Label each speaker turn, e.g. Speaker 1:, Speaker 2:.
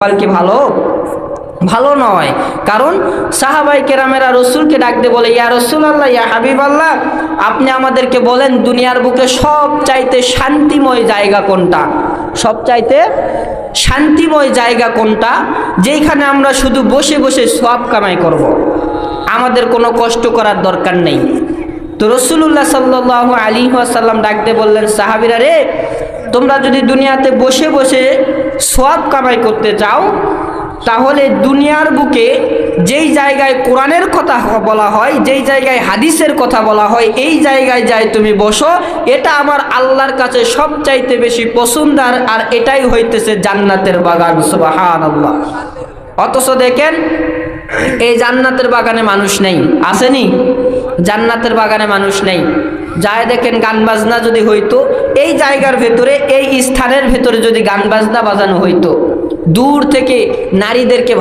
Speaker 1: কি ভালো ভালো নয়। কারণ সাহাবায়ে কেরামেরা রাসূলকে ডাকতে বলে, ইয়া রাসূলুল্লাহ, ইয়া হাবিবাল্লাহ, আপনি আমাদেরকে বলেন দুনিয়ার বুকে সবচাইতে শান্তিময় জায়গা কোনটা, সবচাইতে শান্তিময় জায়গা কোনটা, যেখানে আমরা শুধু বসে বসে সওয়াব কামাই করব, আমাদের কোনো কষ্ট করার দরকার নেই। তো রাসূলুল্লাহ সাল্লাল্লাহু আলাইহি ওয়াসাল্লাম ডাকতে বললেন, সাহাবীরা রে, তোমরা যদি দুনিয়াতে বসে বসে সওয়াব কামাই করতে চাও, তাহলে দুনিয়ার বুকে যেই জায়গায় কোরআনের কথা বলা হয়, যেই জায়গায় হাদিসের কথা বলা হয়, এই জায়গায় যাই তুমি বসো, এটা আমার আল্লাহর কাছে সবচাইতে বেশি পছন্দের, আর এটাই হইতেছে জান্নাতের বাগান। সুবহানাল্লাহ। অথচ দেখেন এই জান্নাতের বাগানে মানুষ নেই, আসেনি? জান্নাতের বাগানে মানুষ নেই। যায় দেখেন গান বাজনা যদি হইতো, এই জায়গার ভেতরে, এই স্থানের ভেতরে যদি গান বাজনা বাজানো হইতো, দূর থেকে নারীদেরকে